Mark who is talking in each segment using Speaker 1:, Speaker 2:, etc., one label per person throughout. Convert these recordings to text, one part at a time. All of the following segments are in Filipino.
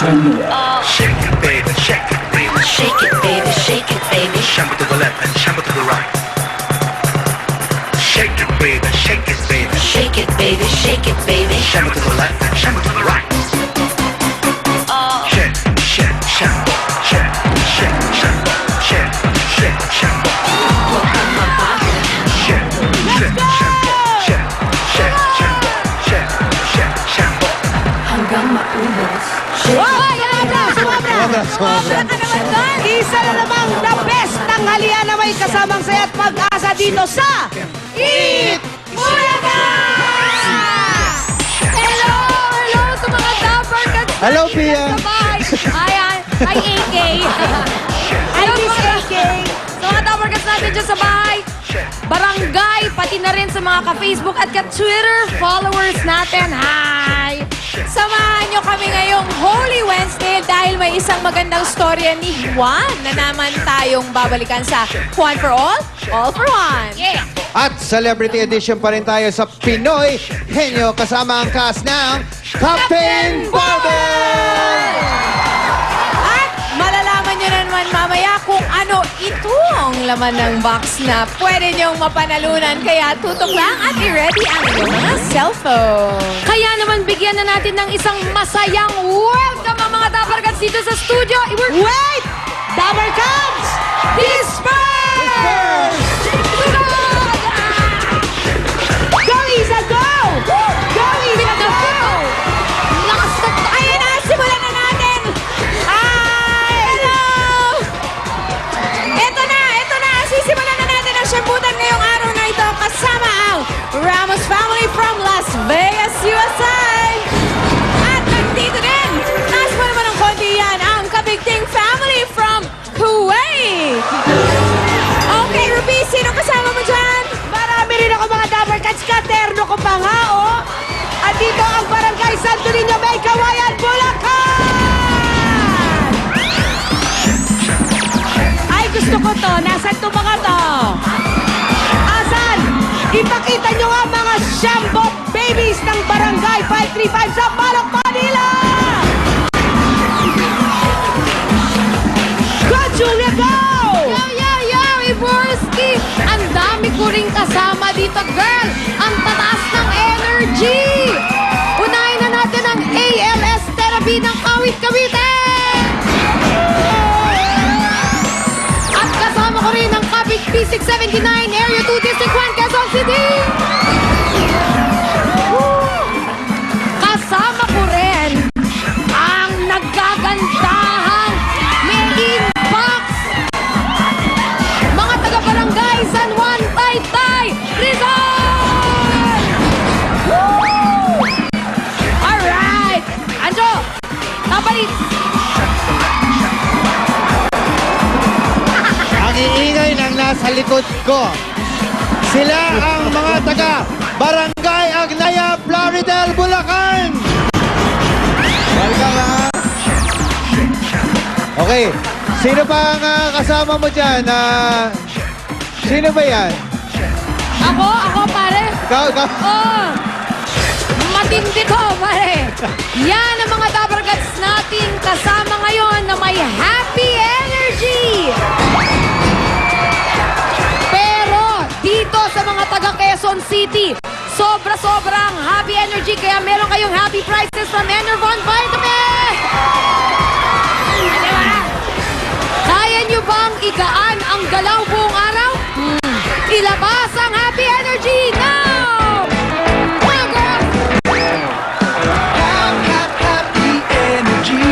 Speaker 1: turn me up.
Speaker 2: Shake it, baby, shake it, baby.
Speaker 3: Shake it, baby, shake it, baby.
Speaker 2: Shamble to the left and shamble to the right. Shake it, baby, shake it, baby.
Speaker 3: Shake it, baby, shake it, baby.
Speaker 2: Shamble to the left and shamble to the right. Shake, shake, shamble, shake, shake, shamble, shake, shake, shamble. Shake, shake, shamble, shake, shake, shamble, shake, shake, shamble.
Speaker 3: Hanggang maubos.
Speaker 4: Sobra ka naman doon! Isa na namang the best tanghalian na may kasamang saya at pag-asa dito sa Eat Bulaga!
Speaker 5: Hello! Hello sa mga Dapper Cats!
Speaker 6: Hello, Pia.
Speaker 5: Ayan, ay AK. Hello
Speaker 4: Miss
Speaker 5: mga
Speaker 4: AK.
Speaker 5: sa mga Dapper Cats natin dyan sa bahay. Barangay, pati na rin sa mga ka-Facebook at ka-Twitter followers natin. Hi! Samahan nyo kami ngayong Holy Wednesday dahil may isang magandang storya ni Juan na naman tayong babalikan sa Juan for All for One. Yeah!
Speaker 6: At celebrity edition pa rin tayo sa Pinoy Henyo kasama ang cast ng Captain Bubble!
Speaker 5: At malalaman nyo na naman mamaya kung ano itong laman ng box na pwede nyong mapanalunan. Kaya tutok lang at i-ready ang inyong mga cellphone. Kaya naman bigyan na natin ng isang masayang welcome ang mga Dapper Cats dito sa studio.
Speaker 4: Wait! Dapper Cats!
Speaker 5: Disperse!
Speaker 4: Go, Isa, go! Go, Isa, go!
Speaker 5: Ayan na, simulan na natin! Hi! Hello! Ito na! Sisimulan na natin ang syambutan ngayong araw na ito kasama ang Ramos family from Las Vegas, USA! At nandito din, taas pa naman ng konti yan, ang Kabigting family from Kuwait! Okay, Ruby, sino kasama mo dyan?
Speaker 4: Marami rin ako mga Dapper Cats, katerno ko pa nga, oh! At dito ang Barangay Santo Niño, May Kawayan, Bulacan! Ay, gusto ko to. Nasaan to mga to? Asan? Ipakita nyo nga mga Shambok babies ng Barangay 535 sa Balok, Manila! Go, Julia, go!
Speaker 5: Yo, Iborski! Ang dami ko ring kasama dito, girl! Ang tataas ng energy! Unahin na natin ang ALS therapy ng Kawit Cavite! At kasama ko rin ang Kapit P679 Area 2 District 1 Quezon City! Kasama ko rin ang nagkagandahang may inbox mga taga-barangay San Juan, Taytay, Rizal! Woo! Alright! Anjo, kapalit!
Speaker 6: Ang iingay ng nasa likod ko. Sila ang mga taga Barangay Agnaya, Plaridel, Bulacan! Welcome, ha? Okay. Sino pa ang kasama mo dyan? Sino ba yan?
Speaker 5: Ako, pare.
Speaker 6: Ikaw.
Speaker 5: Oh! Matindi ko, pare. Yan ang mga Dapper Cats natin kasama ngayon na may happy energy. Pero dito sa mga taga Quezon City, sobra-sobrang happy energy kaya meron kayong happy prizes from Enervon Vitamin. Ano ba? Kaya nyo bang igaan ang galaw buong araw? Ilabas ang happy energy now! Mga girls!
Speaker 2: I've got happy energy.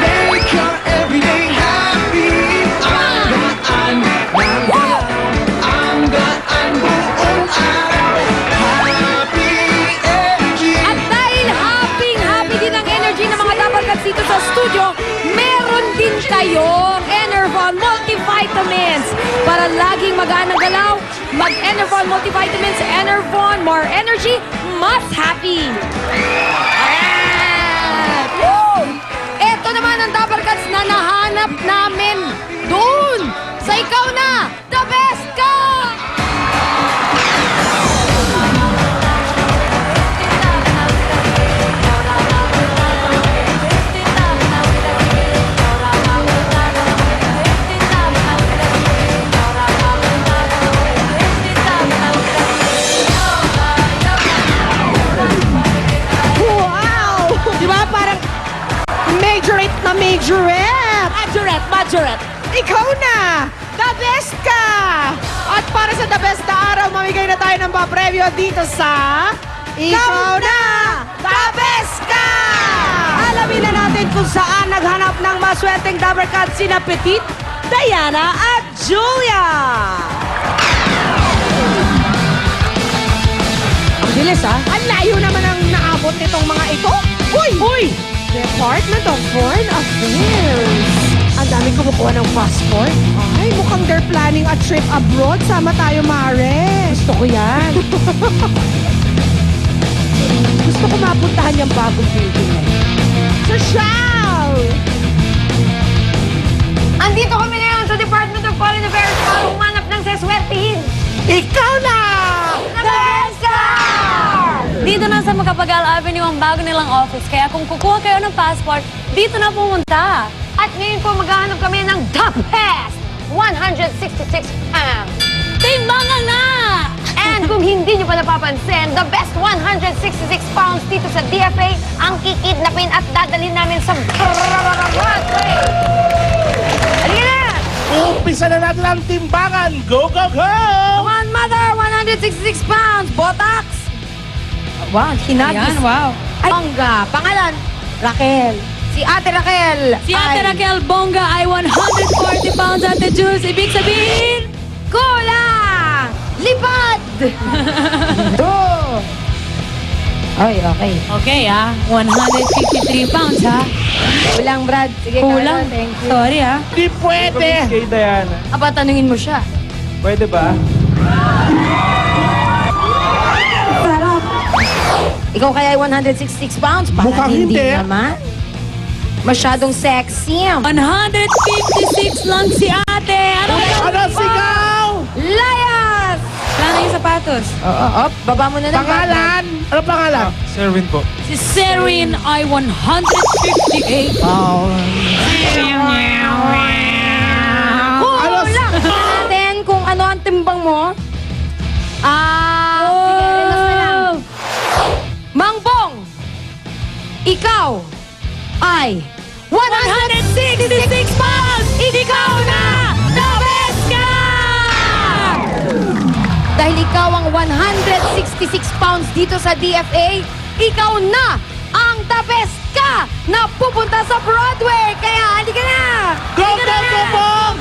Speaker 2: Make your everyday happy. Ang gaan buong araw. Happy energy.
Speaker 5: At dahil happy din ang energy ng mga Dapper Cats dito sa studio, meron din kayong Enervon Multivitamins. Para laging magaan ang galaw, mag-Enervon Multivitamins, Enervon, more energy, mas happy. Ayan! Woo! Ito naman ang Dapper Cats na nahanap namin doon sa ikaw na, the best ka!
Speaker 4: na tayo ng papremyo dito sa Ikaw Na! The Best Ka! Alamin na natin kung saan naghanap ng maswerteng Dabber Cats sina Petit, Diana at Julia. Ang bilis Ang layo naman ang naabot nitong mga ito. Uy! Uy! Department of Foreign Affairs. Ang daming kumukuha ng passport. Ay, mukhang they're planning a trip abroad. Sama tayo, Mare. Gusto ko yan. Gusto ko mapuntahan yung bagong building na yun. Social!
Speaker 5: Andito kami ngayon sa Department of Foreign Affairs para humanap ng seswertihin.
Speaker 4: Ikaw na!
Speaker 5: The Best Ka!
Speaker 1: Dito na sa Macapagal Avenue ang bago nilang office. Kaya kung kukuha kayo ng passport, dito na pumunta.
Speaker 5: At ngayon po maghahanap kami ng The Best 166 pounds.
Speaker 1: Timbangan na!
Speaker 5: And kung hindi nyo pa napapansin, the best 166 pounds dito sa DFA ang kikidnapin at dadalhin namin sa Broadway. Halika na!
Speaker 2: Umpisa na natin ang timbangan. Go, go, go!
Speaker 5: Come on, mother! 166 pounds! Botox! Wow, hinagis.
Speaker 1: Ayan, wow.
Speaker 5: Ay, Bongga. Pangalan? Raquel. Si Ate Raquel.
Speaker 1: Si Ate Raquel Bongga ay 140 pounds, Ate Jules. Ibig sabihin,
Speaker 5: Kulang! Lipad! Ay, okay.
Speaker 1: okay 153 pounds
Speaker 5: Kulang, Brad. Sige,
Speaker 1: Kulang.
Speaker 5: Carlo, thank you.
Speaker 1: Sorry
Speaker 2: Di pwede. Kay Diana.
Speaker 5: Aba, tanungin mo siya.
Speaker 2: Pwede ba?
Speaker 5: Ikaw kaya ay 166 pounds? Parang
Speaker 2: Mukhang
Speaker 5: hindi
Speaker 2: hindi.
Speaker 5: naman. Masyadong sexy.
Speaker 1: 156 lang si Ate.
Speaker 2: Ano sigaw?
Speaker 5: Layas!
Speaker 1: Wala na yung sapatos.
Speaker 5: Baba mo na ng
Speaker 2: Pangalan? Ano pangalan?
Speaker 7: Serwin po.
Speaker 1: Si Serene ay 158.
Speaker 5: Kulang! natin kung ano ang timbang mo. Sige, relax na lang. Mangbong! Ikaw ay
Speaker 1: 166 pounds! Ikaw na! The best ka!
Speaker 5: Dahil ikaw ang 166 pounds dito sa DFA, ikaw na ang the best ka na pupunta sa Broadway. Kaya halika na!
Speaker 2: Go, go, go, Bong!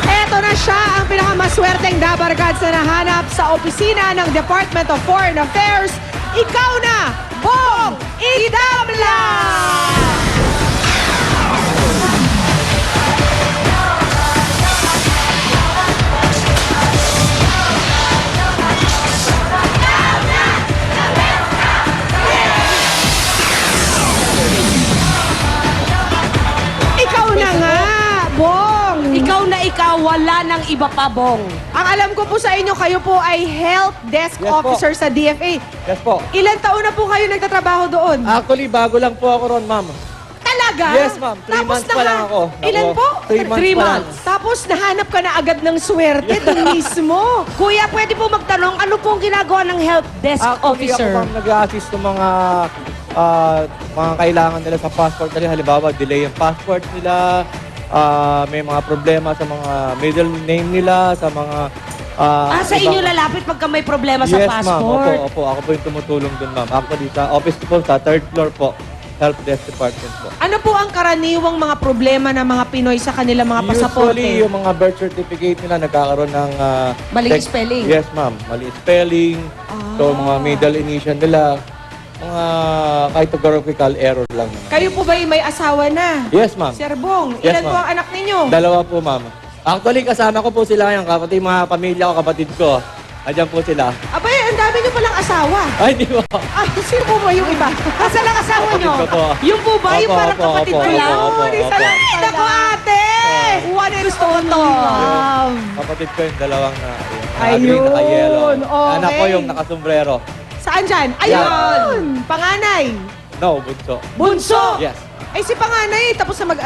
Speaker 4: Eto na siya ang pinakamaswerteng Dabber Cats na nahanap sa opisina ng Department of Foreign Affairs. Ikaw na, Bong Idabla! Ikaw na nga, Bong! Ikaw na ikaw, wala nang iba pa, Bong. Ang alam ko po sa inyo, kayo po ay Help Desk
Speaker 6: Yes po.
Speaker 4: Officer sa DFA.
Speaker 6: Yes po.
Speaker 4: Ilan taon na po kayo nagtatrabaho doon?
Speaker 6: Actually, bago lang po ako ron, ma'am.
Speaker 4: Talaga?
Speaker 6: Yes, ma'am. 3 months pa lang ako.
Speaker 4: Ilan
Speaker 6: Ako,
Speaker 4: po?
Speaker 6: 3 months
Speaker 4: Three
Speaker 6: pa lang.
Speaker 4: Tapos nahanap ka na agad ng swerte doon mismo. Kuya, pwede po magtanong, ano pong ginagawa ng Help Desk
Speaker 6: Actually,
Speaker 4: Officer?
Speaker 6: ako, ma'am, nag-a-assist ng mga kailangan nila sa passport nila. Halimbawa, delay yung passport nila. May mga problema sa mga middle name nila, sa mga...
Speaker 4: Sa inyo lalapit pagka may problema sa
Speaker 6: Yes, ma'am.
Speaker 4: passport?
Speaker 6: Opo. Ako po yung tumutulong dun, ma'am. Actually, sa office ko po, sa 3rd floor po. Help Desk Department po.
Speaker 4: Ano po ang karaniwang mga problema ng mga Pinoy sa kanilang mga pasaporte?
Speaker 6: Usually, yung mga birth certificate nila nagkakaroon ng...
Speaker 4: Maling spelling?
Speaker 6: Yes, ma'am. Mali spelling. So, mga middle initial nila. Mga kahit graphical error lang naman.
Speaker 4: Kayo po ba may asawa na?
Speaker 6: Yes, ma'am.
Speaker 4: Sir Bong,
Speaker 6: Yes,
Speaker 4: ilan po
Speaker 6: ma'am.
Speaker 4: ang anak ninyo?
Speaker 6: Dalawa po, ma'am. Actually, kasama ko po sila ngayon. Kapatid, mga pamilya ko, kapatid ko. Andiyan po sila.
Speaker 4: Abay, ang dami nyo palang asawa.
Speaker 6: Ay, di ba?
Speaker 4: Ah, sino po ba yung iba? Asan ang asawa nyo?
Speaker 6: Kapatid ko po.
Speaker 4: Yung po ba? Yung
Speaker 6: Opo,
Speaker 4: parang
Speaker 6: opo,
Speaker 4: kapatid
Speaker 6: opo,
Speaker 4: ko lang?
Speaker 6: opo, opo,
Speaker 4: Isa lang.
Speaker 6: opo.
Speaker 4: Naku, ate! One gusto ko to.
Speaker 6: Kapatid ko yung dalawang na
Speaker 4: Ayun,
Speaker 6: green, naka-yellow.
Speaker 4: okay.
Speaker 6: Anak ko yung nakasombrero.
Speaker 4: Saan dyan? Ayun! Panganay!
Speaker 6: No, bunso.
Speaker 4: Bunso!
Speaker 6: Yes.
Speaker 4: Ay, si panganay, tapos na